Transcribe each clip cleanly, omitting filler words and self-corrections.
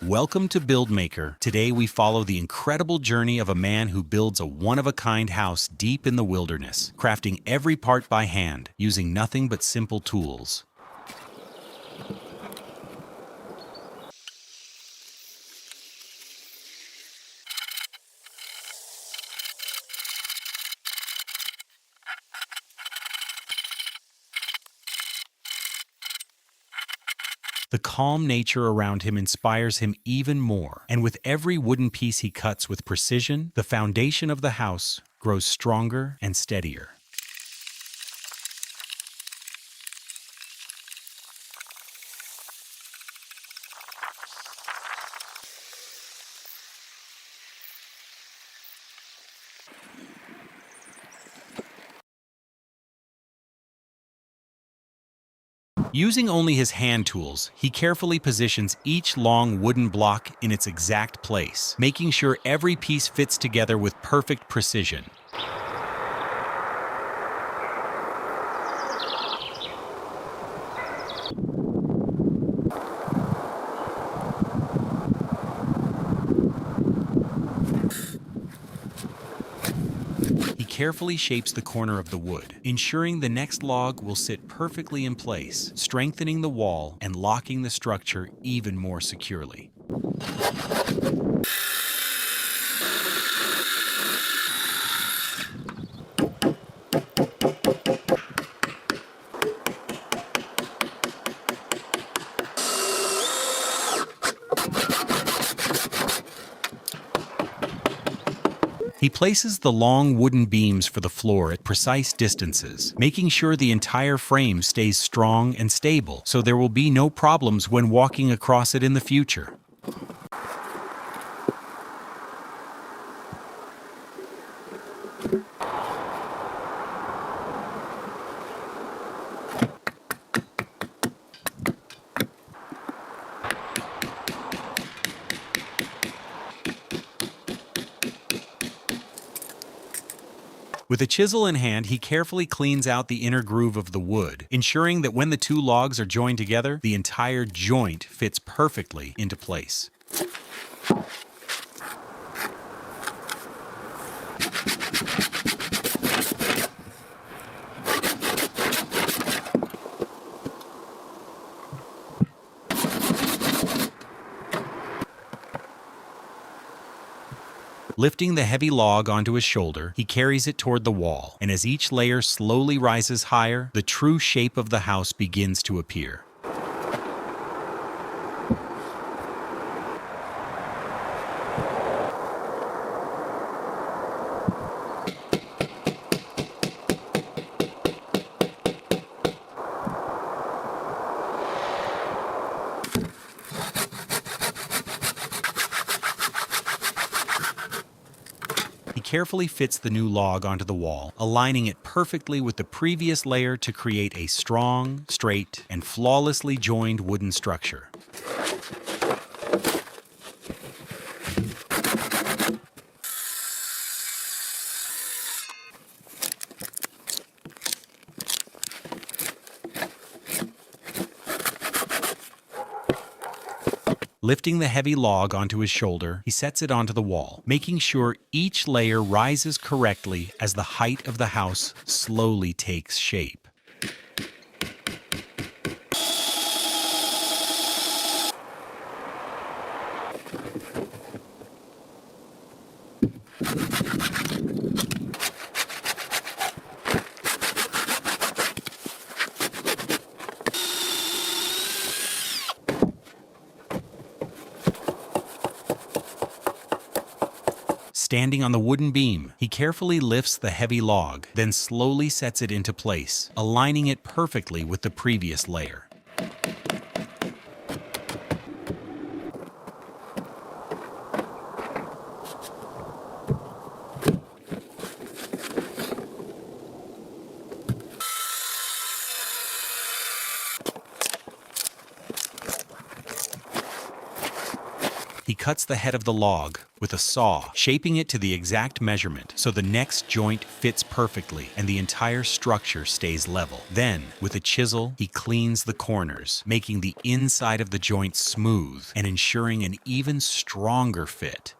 Welcome to BuildMaker. Today we follow the incredible journey of a man who builds a one-of-a-kind house deep in the wilderness, crafting every part by hand, using nothing but simple tools. The calm nature around him inspires him even more, and with every wooden piece he cuts with precision, the foundation of the house grows stronger and steadier. Using only his hand tools, he carefully positions each long wooden block in its exact place, making sure every piece fits together with perfect precision. He carefully shapes the corner of the wood, ensuring the next log will sit perfectly in place, strengthening the wall and locking the structure even more securely. He places the long wooden beams for the floor at precise distances, making sure the entire frame stays strong and stable, so there will be no problems when walking across it in the future. With a chisel in hand, he carefully cleans out the inner groove of the wood, ensuring that when the two logs are joined together, the entire joint fits perfectly into place. Lifting the heavy log onto his shoulder, he carries it toward the wall, and as each layer slowly rises higher, the true shape of the house begins to appear. He carefully fits the new log onto the wall, aligning it perfectly with the previous layer to create a strong, straight, and flawlessly joined wooden structure. Lifting the heavy log onto his shoulder, he sets it onto the wall, making sure each layer rises correctly as the height of the house slowly takes shape. Standing on the wooden beam, he carefully lifts the heavy log, then slowly sets it into place, aligning it perfectly with the previous layer. He cuts the head of the log, with a saw, shaping it to the exact measurement so the next joint fits perfectly and the entire structure stays level. Then, with a chisel, he cleans the corners, making the inside of the joint smooth and ensuring an even stronger fit.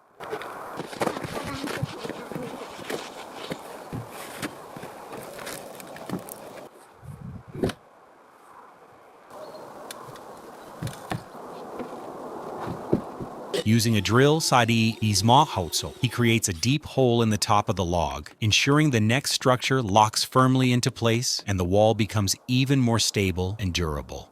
Using a drill, he creates a deep hole in the top of the log, ensuring the next structure locks firmly into place and the wall becomes even more stable and durable.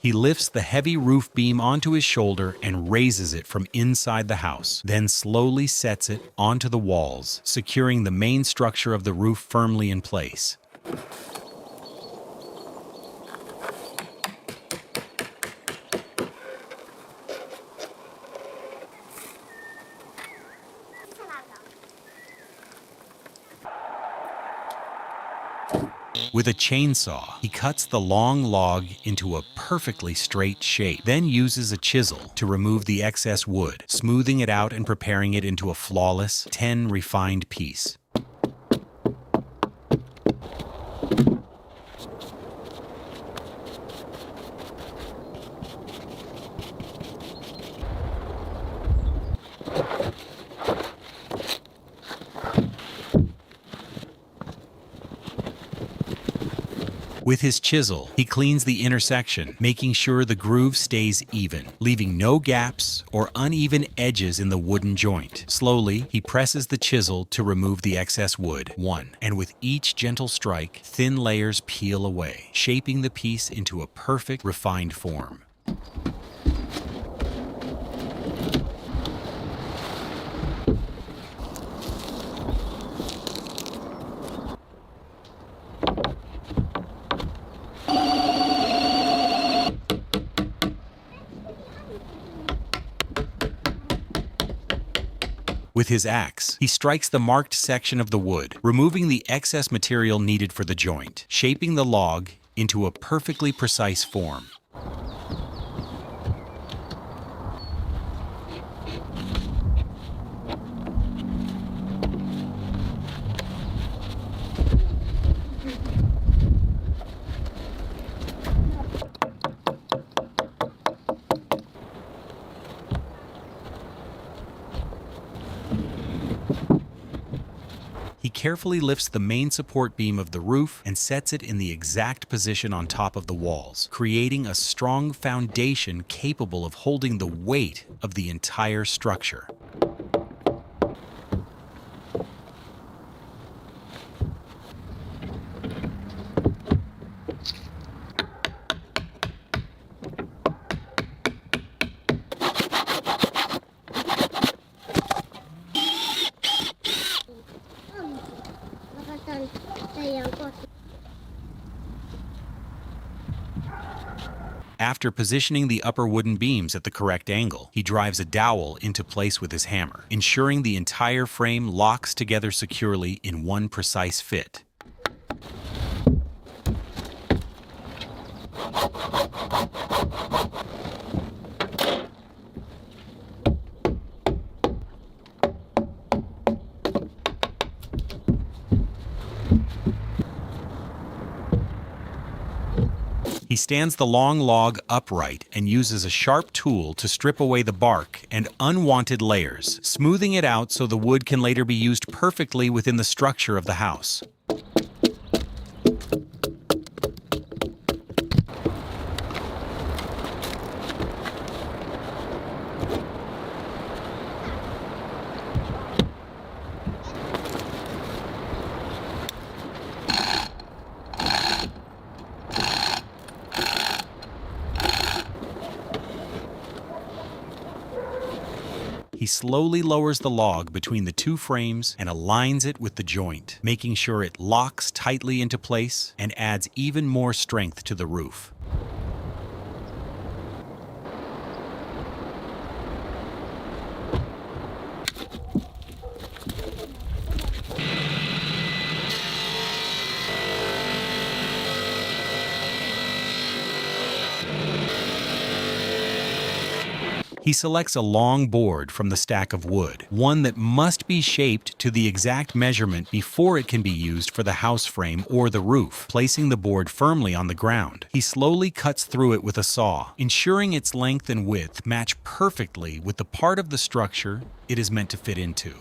He lifts the heavy roof beam onto his shoulder and raises it from inside the house, then slowly sets it onto the walls, securing the main structure of the roof firmly in place. With a chainsaw, he cuts the long log into a perfectly straight shape, then uses a chisel to remove the excess wood, smoothing it out and preparing it into a flawless, 10-refined piece. With his chisel, he cleans the intersection, making sure the groove stays even, leaving no gaps or uneven edges in the wooden joint. Slowly, he presses the chisel to remove the excess wood, and with each gentle strike, thin layers peel away, shaping the piece into a perfect, refined form. With his axe, he strikes the marked section of the wood, removing the excess material needed for the joint, shaping the log into a perfectly precise form. He carefully lifts the main support beam of the roof and sets it in the exact position on top of the walls, creating a strong foundation capable of holding the weight of the entire structure. After positioning the upper wooden beams at the correct angle, he drives a dowel into place with his hammer, ensuring the entire frame locks together securely in one precise fit. He stands the long log upright and uses a sharp tool to strip away the bark and unwanted layers, smoothing it out so the wood can later be used perfectly within the structure of the house. He slowly lowers the log between the two frames and aligns it with the joint, making sure it locks tightly into place and adds even more strength to the roof. He selects a long board from the stack of wood, one that must be shaped to the exact measurement before it can be used for the house frame or the roof. Placing the board firmly on the ground, he slowly cuts through it with a saw, ensuring its length and width match perfectly with the part of the structure it is meant to fit into.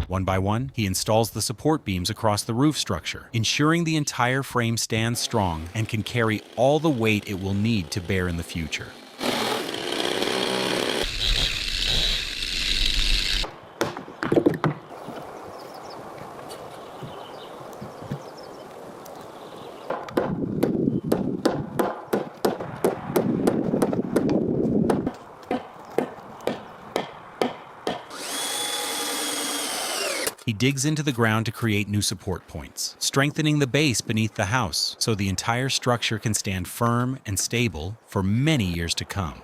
One by one, he installs the support beams across the roof structure, ensuring the entire frame stands strong and can carry all the weight it will need to bear in the future. He digs into the ground to create new support points, strengthening the base beneath the house so the entire structure can stand firm and stable for many years to come.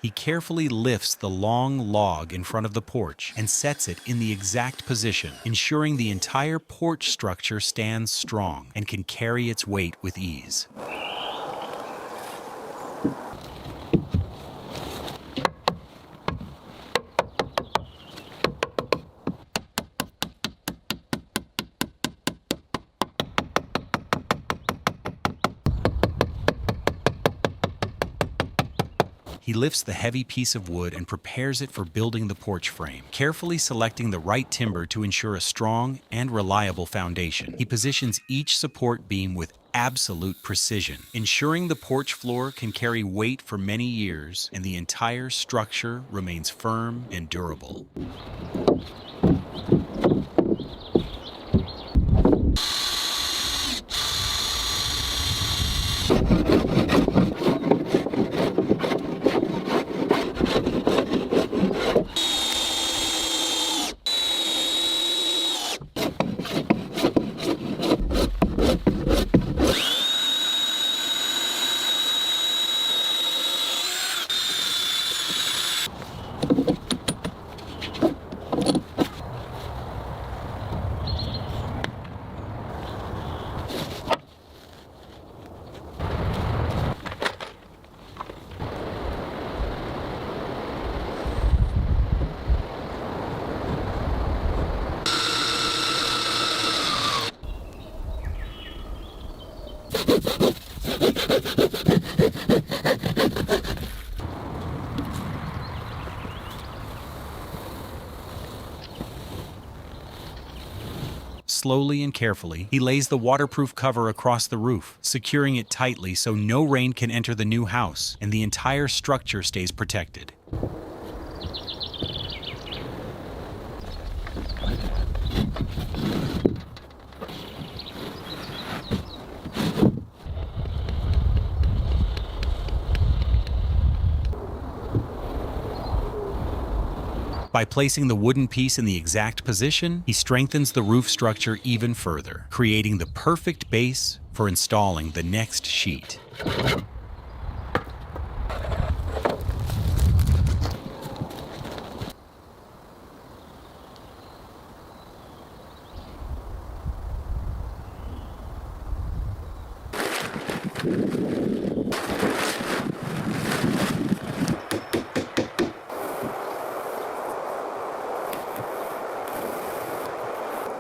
He carefully lifts the long log in front of the porch and sets it in the exact position, ensuring the entire porch structure stands strong and can carry its weight with ease. He lifts the heavy piece of wood and prepares it for building the porch frame, carefully selecting the right timber to ensure a strong and reliable foundation. He positions each support beam with absolute precision, ensuring the porch floor can carry weight for many years and the entire structure remains firm and durable. Slowly and carefully, he lays the waterproof cover across the roof, securing it tightly so no rain can enter the new house and the entire structure stays protected. By placing the wooden piece in the exact position, he strengthens the roof structure even further, creating the perfect base for installing the next sheet.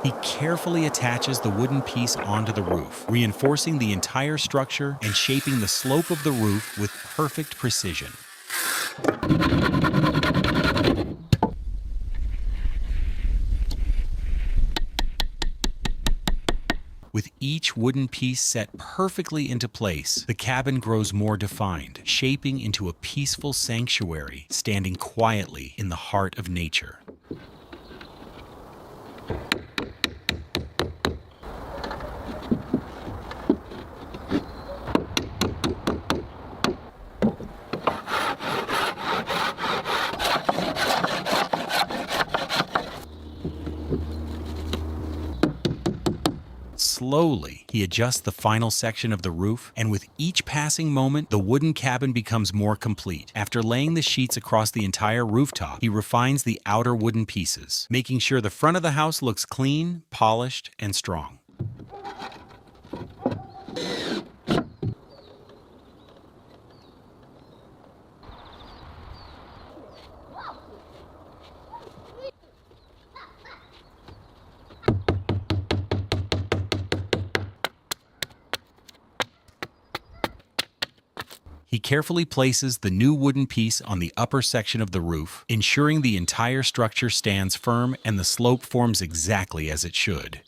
He carefully attaches the wooden piece onto the roof, reinforcing the entire structure and shaping the slope of the roof with perfect precision. With each wooden piece set perfectly into place, the cabin grows more defined, shaping into a peaceful sanctuary standing quietly in the heart of nature. Slowly, he adjusts the final section of the roof, and with each passing moment, the wooden cabin becomes more complete. After laying the sheets across the entire rooftop, he refines the outer wooden pieces, making sure the front of the house looks clean, polished, and strong. He carefully places the new wooden piece on the upper section of the roof, ensuring the entire structure stands firm and the slope forms exactly as it should.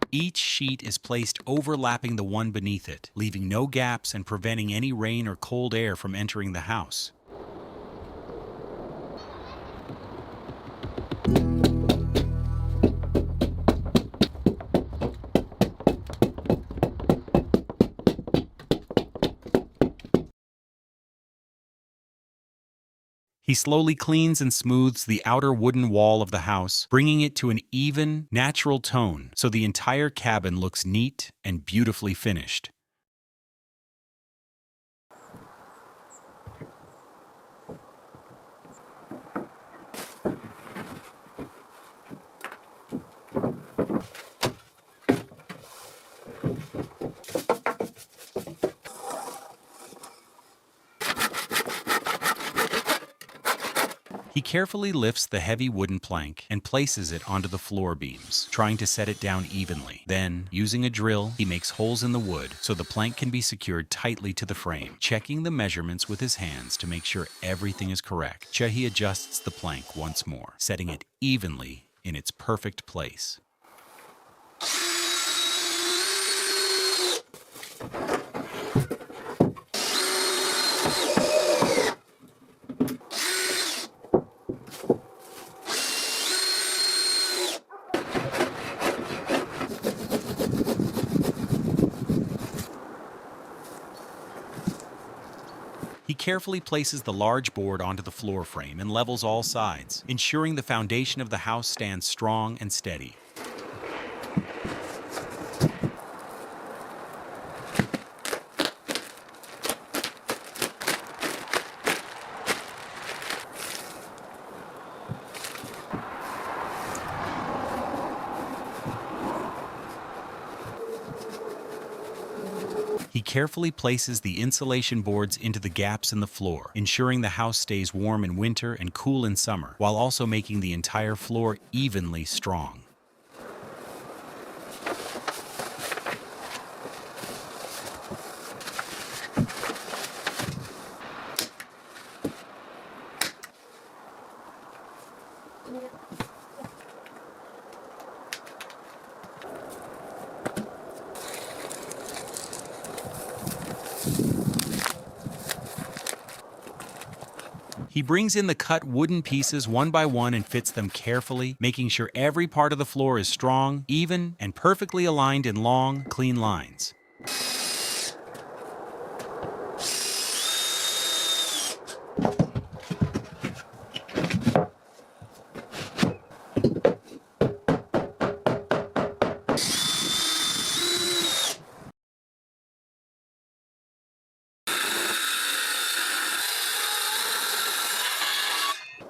Each sheet is placed overlapping the one beneath it, leaving no gaps and preventing any rain or cold air from entering the house. He slowly cleans and smooths the outer wooden wall of the house, bringing it to an even, natural tone so the entire cabin looks neat and beautifully finished. He carefully lifts the heavy wooden plank and places it onto the floor beams, trying to set it down evenly. Then, using a drill, he makes holes in the wood so the plank can be secured tightly to the frame. Checking the measurements with his hands to make sure everything is correct, he adjusts the plank once more, setting it evenly in its perfect place. He carefully places the large board onto the floor frame and levels all sides, ensuring the foundation of the house stands strong and steady. He carefully places the insulation boards into the gaps in the floor, ensuring the house stays warm in winter and cool in summer, while also making the entire floor evenly strong. He brings in the cut wooden pieces one by one and fits them carefully, making sure every part of the floor is strong, even, and perfectly aligned in long, clean lines.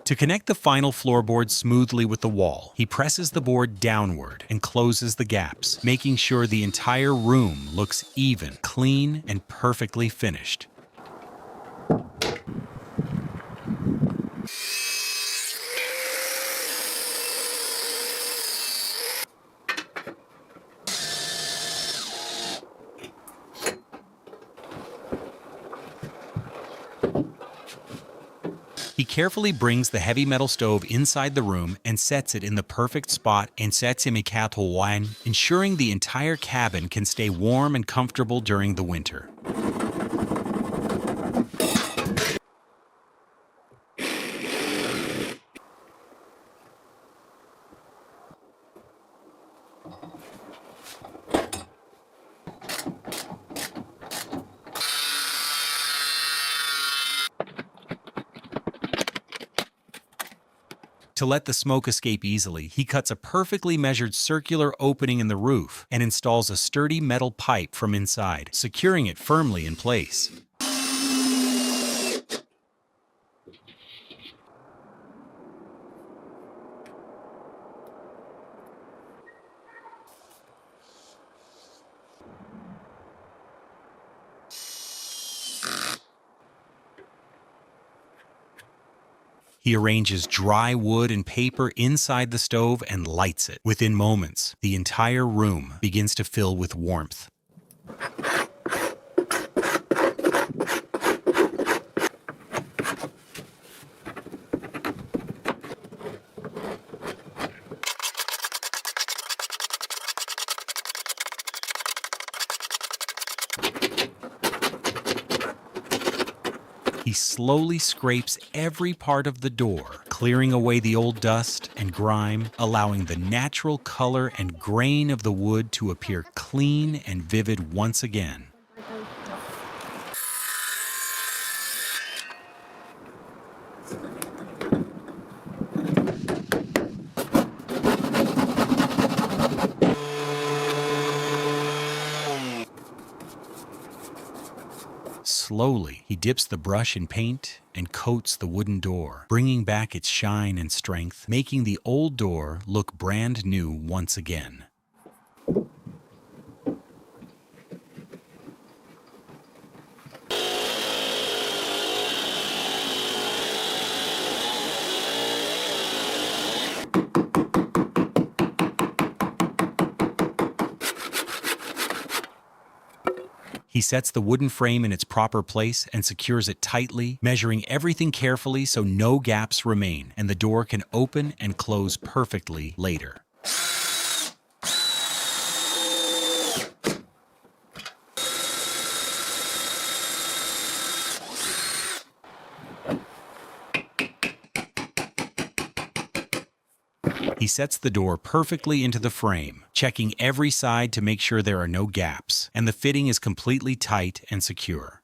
To connect the final floorboard smoothly with the wall, he presses the board downward and closes the gaps, making sure the entire room looks even, clean, and perfectly finished. He carefully brings the heavy metal stove inside the room and sets it in the perfect spot and sets him ensuring the entire cabin can stay warm and comfortable during the winter. To let the smoke escape easily, he cuts a perfectly measured circular opening in the roof and installs a sturdy metal pipe from inside, securing it firmly in place. He arranges dry wood and paper inside the stove and lights it. Within moments, the entire room begins to fill with warmth. He slowly scrapes every part of the door, clearing away the old dust and grime, allowing the natural color and grain of the wood to appear clean and vivid once again. Slowly, he dips the brush in paint and coats the wooden door, bringing back its shine and strength, making the old door look brand new once again. He sets the wooden frame in its proper place and secures it tightly, measuring everything carefully so no gaps remain and the door can open and close perfectly later. He sets the door perfectly into the frame, checking every side to make sure there are no gaps, and the fitting is completely tight and secure.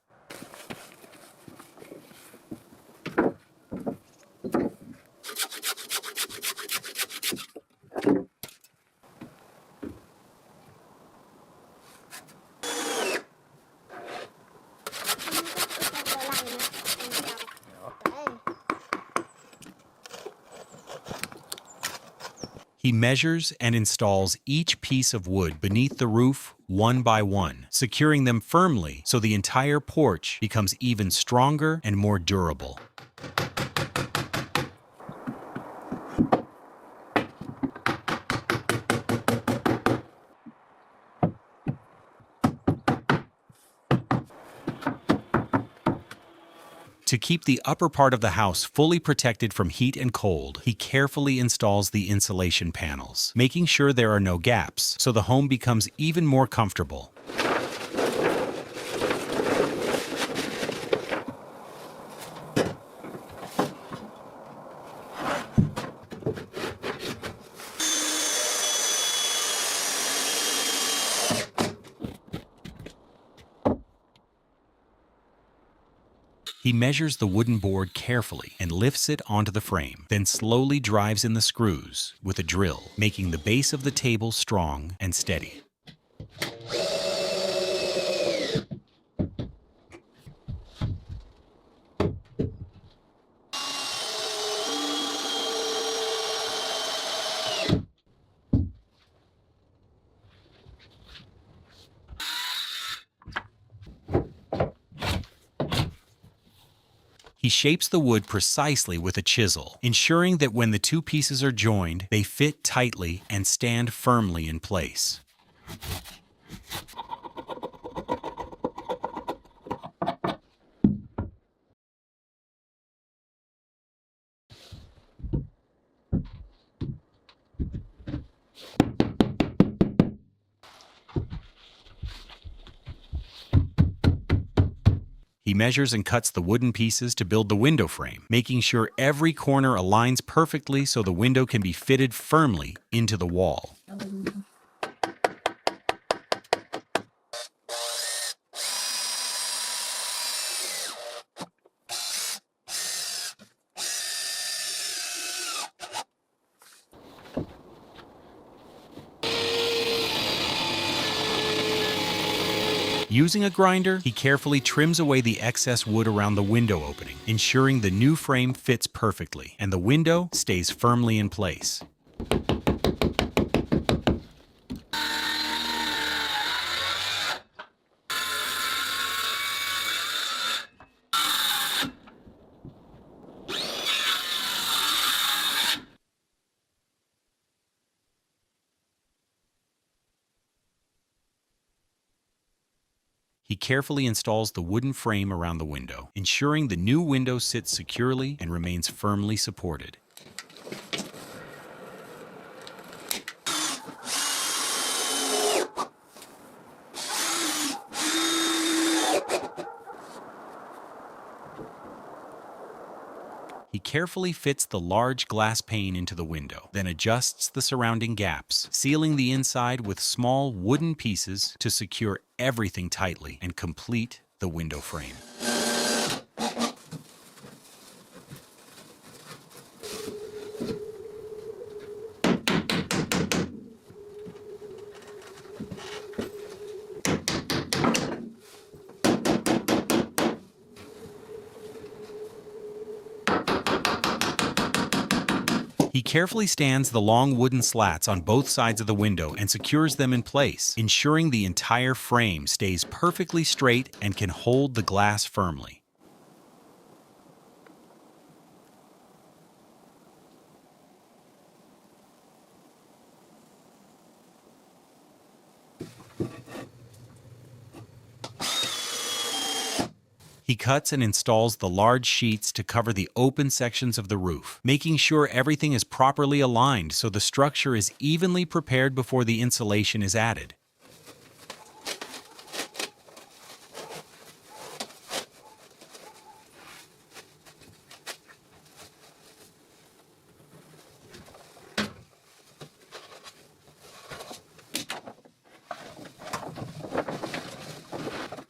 He measures and installs each piece of wood beneath the roof one by one, securing them firmly so the entire porch becomes even stronger and more durable. To keep the upper part of the house fully protected from heat and cold, he carefully installs the insulation panels, making sure there are no gaps, so the home becomes even more comfortable. He measures the wooden board carefully and lifts it onto the frame, then slowly drives in the screws with a drill, making the base of the table strong and steady. He shapes the wood precisely with a chisel, ensuring that when the two pieces are joined, they fit tightly and stand firmly in place. He measures and cuts the wooden pieces to build the window frame, making sure every corner aligns perfectly so the window can be fitted firmly into the wall. Using a grinder, he carefully trims away the excess wood around the window opening, ensuring the new frame fits perfectly and the window stays firmly in place. He carefully installs the wooden frame around the window, ensuring the new window sits securely and remains firmly supported. He carefully fits the large glass pane into the window, then adjusts the surrounding gaps, sealing the inside with small wooden pieces to secure everything tightly and complete the window frame. He carefully stands the long wooden slats on both sides of the window and secures them in place, ensuring the entire frame stays perfectly straight and can hold the glass firmly. He cuts and installs the large sheets to cover the open sections of the roof, making sure everything is properly aligned so the structure is evenly prepared before the insulation is added.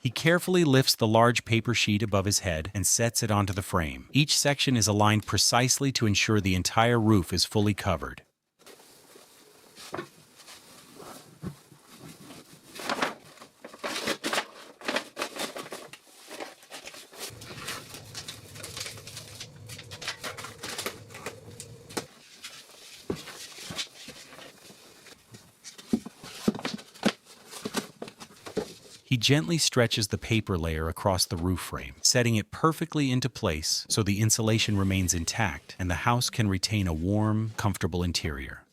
He carefully lifts the large paper sheet above his head and sets it onto the frame. Each section is aligned precisely to ensure the entire roof is fully covered. He gently stretches the paper layer across the roof frame, setting it perfectly into place so the insulation remains intact and the house can retain a warm, comfortable interior.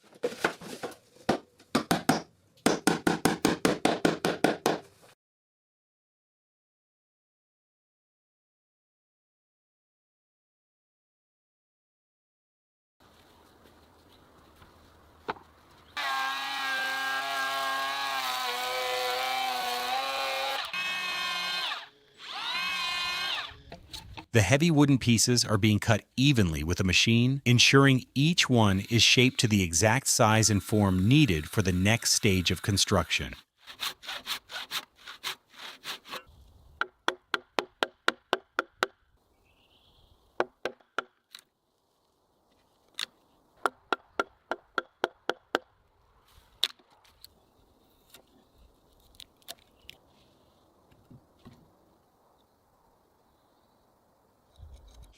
The heavy wooden pieces are being cut evenly with a machine, ensuring each one is shaped to the exact size and form needed for the next stage of construction.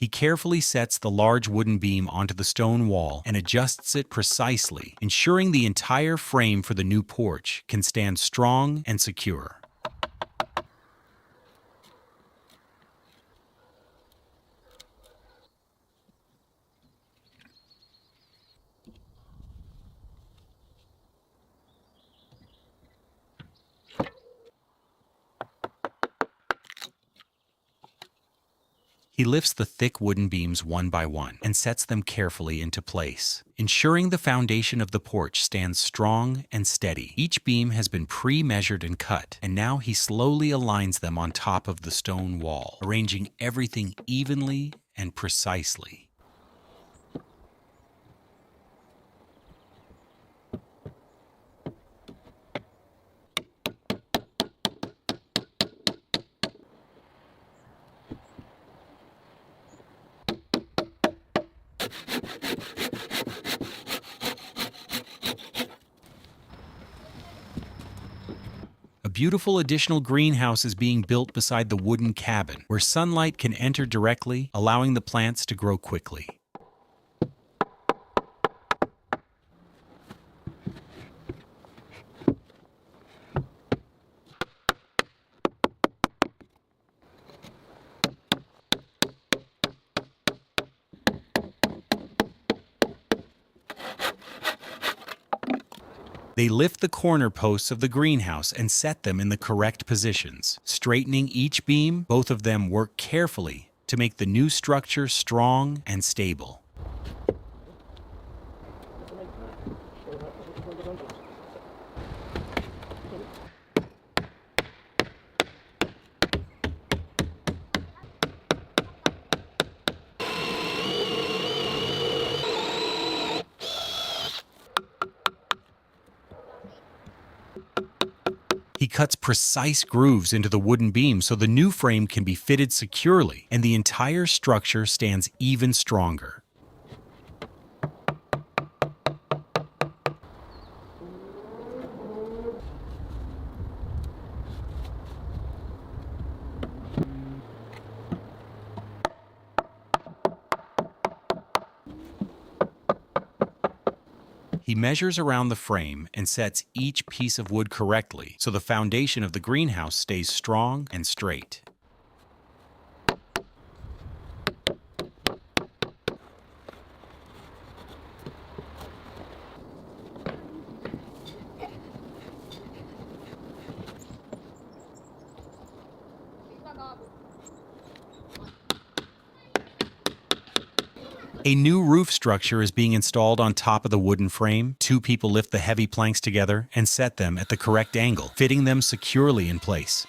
He carefully sets the large wooden beam onto the stone wall and adjusts it precisely, ensuring the entire frame for the new porch can stand strong and secure. He lifts the thick wooden beams one by one and sets them carefully into place, ensuring the foundation of the porch stands strong and steady. Each beam has been pre-measured and cut, and now he slowly aligns them on top of the stone wall, arranging everything evenly and precisely. A beautiful additional greenhouse is being built beside the wooden cabin, where sunlight can enter directly, allowing the plants to grow quickly. They lift the corner posts of the greenhouse and set them in the correct positions. Straightening each beam, both of them work carefully to make the new structure strong and stable. He cuts precise grooves into the wooden beam so the new frame can be fitted securely and the entire structure stands even stronger. He measures around the frame and sets each piece of wood correctly so the foundation of the greenhouse stays strong and straight. A new roof structure is being installed on top of the wooden frame. Two people lift the heavy planks together and set them at the correct angle, fitting them securely in place.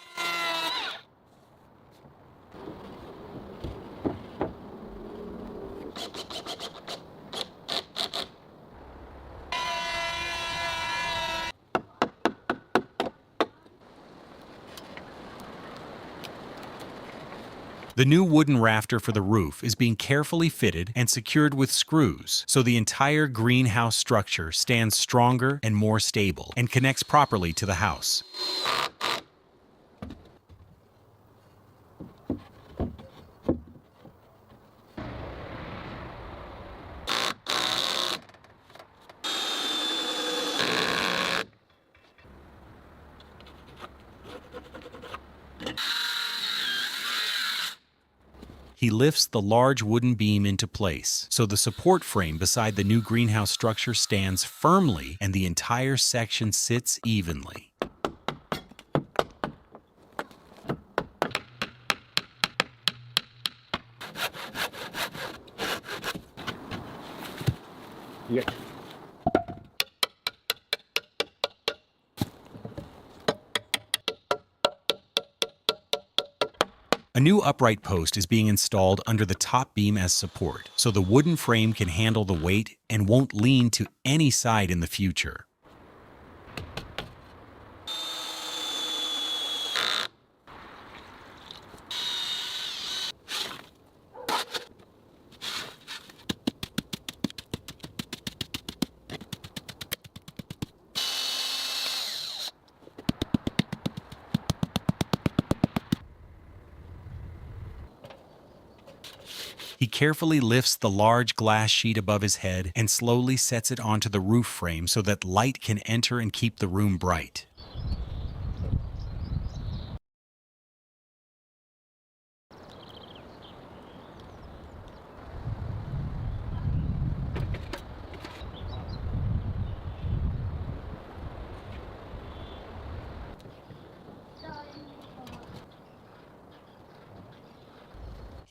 The new wooden rafter for the roof is being carefully fitted and secured with screws, so the entire greenhouse structure stands stronger and more stable and connects properly to the house. He lifts the large wooden beam into place, so the support frame beside the new greenhouse structure stands firmly and the entire section sits evenly. Yeah. A new upright post is being installed under the top beam as support, so the wooden frame can handle the weight and won't lean to any side in the future. He carefully lifts the large glass sheet above his head and slowly sets it onto the roof frame so that light can enter and keep the room bright.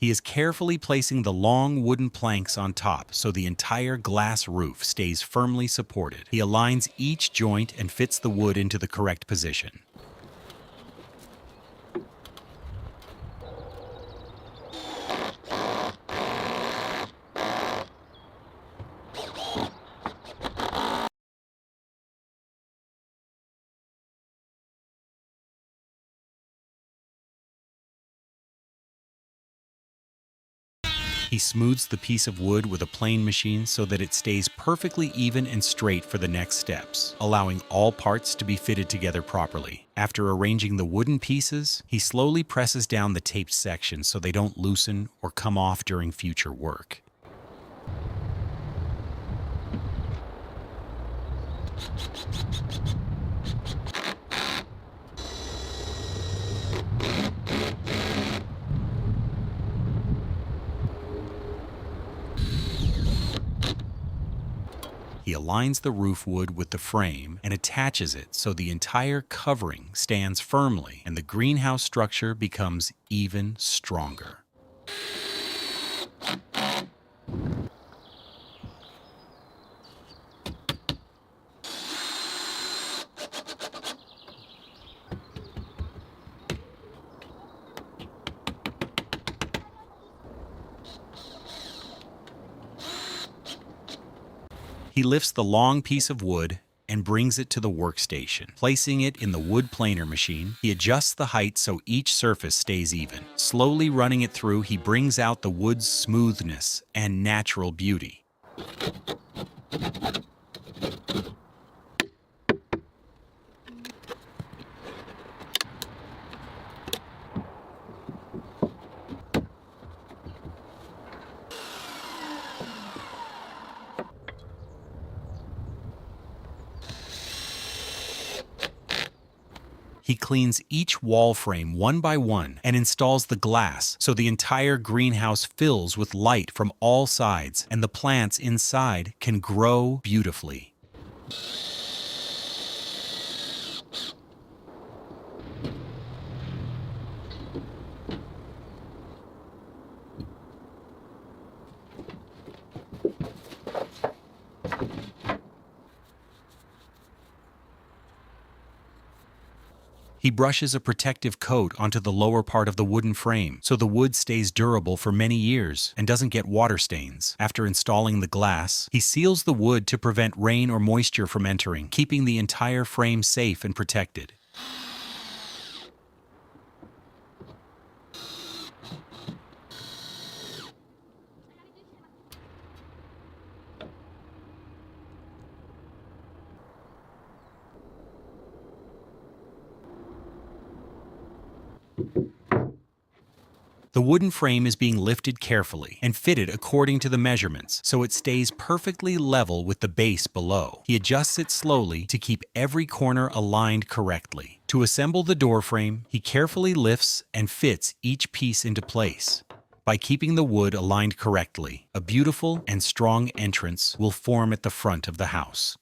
He is carefully placing the long wooden planks on top so the entire glass roof stays firmly supported. He aligns each joint and fits the wood into the correct position. He smooths the piece of wood with a plane machine so that it stays perfectly even and straight for the next steps, allowing all parts to be fitted together properly. After arranging the wooden pieces, he slowly presses down the taped sections so they don't loosen or come off during future work. He aligns the roof wood with the frame and attaches it so the entire covering stands firmly and the greenhouse structure becomes even stronger. He lifts the long piece of wood and brings it to the workstation. Placing it in the wood planer machine, he adjusts the height so each surface stays even. Slowly running it through, he brings out the wood's smoothness and natural beauty. He cleans each wall frame one by one and installs the glass so the entire greenhouse fills with light from all sides and the plants inside can grow beautifully. He brushes a protective coat onto the lower part of the wooden frame so the wood stays durable for many years and doesn't get water stains. After installing the glass, he seals the wood to prevent rain or moisture from entering, keeping the entire frame safe and protected. The wooden frame is being lifted carefully and fitted according to the measurements so it stays perfectly level with the base below. He adjusts it slowly to keep every corner aligned correctly. To assemble the door frame, he carefully lifts and fits each piece into place. By keeping the wood aligned correctly, a beautiful and strong entrance will form at the front of the house.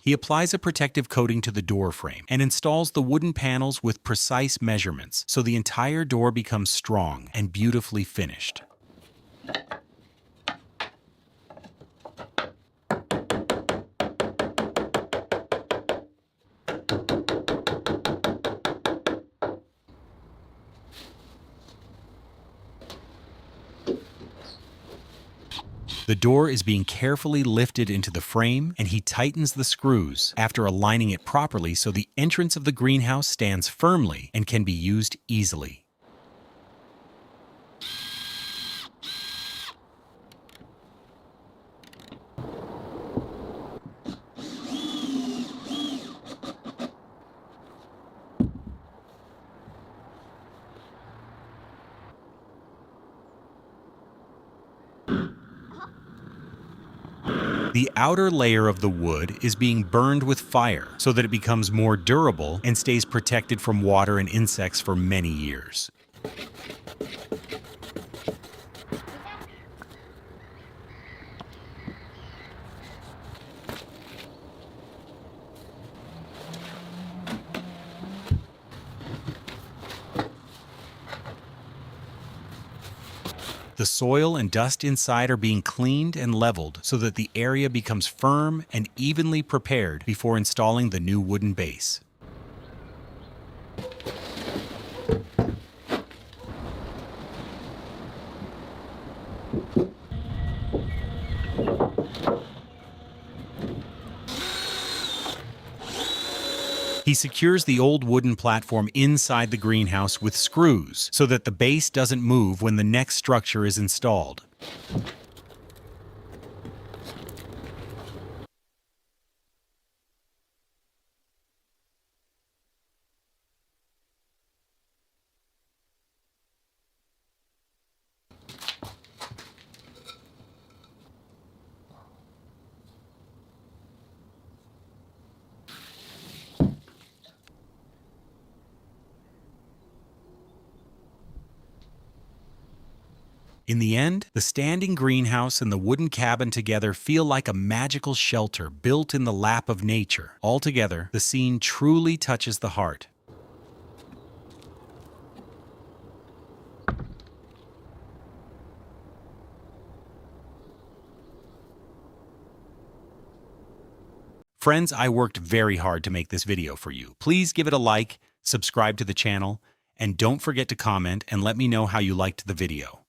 He applies a protective coating to the door frame and installs the wooden panels with precise measurements so the entire door becomes strong and beautifully finished. The door is being carefully lifted into the frame and he tightens the screws after aligning it properly so the entrance of the greenhouse stands firmly and can be used easily. The outer layer of the wood is being burned with fire so that it becomes more durable and stays protected from water and insects for many years. The soil and dust inside are being cleaned and leveled so that the area becomes firm and evenly prepared before installing the new wooden base. He secures the old wooden platform inside the greenhouse with screws so that the base doesn't move when the next structure is installed. In the end, the standing greenhouse and the wooden cabin together feel like a magical shelter built in the lap of nature. Altogether, the scene truly touches the heart. Friends, I worked very hard to make this video for you. Please give it a like, subscribe to the channel, and don't forget to comment and let me know how you liked the video.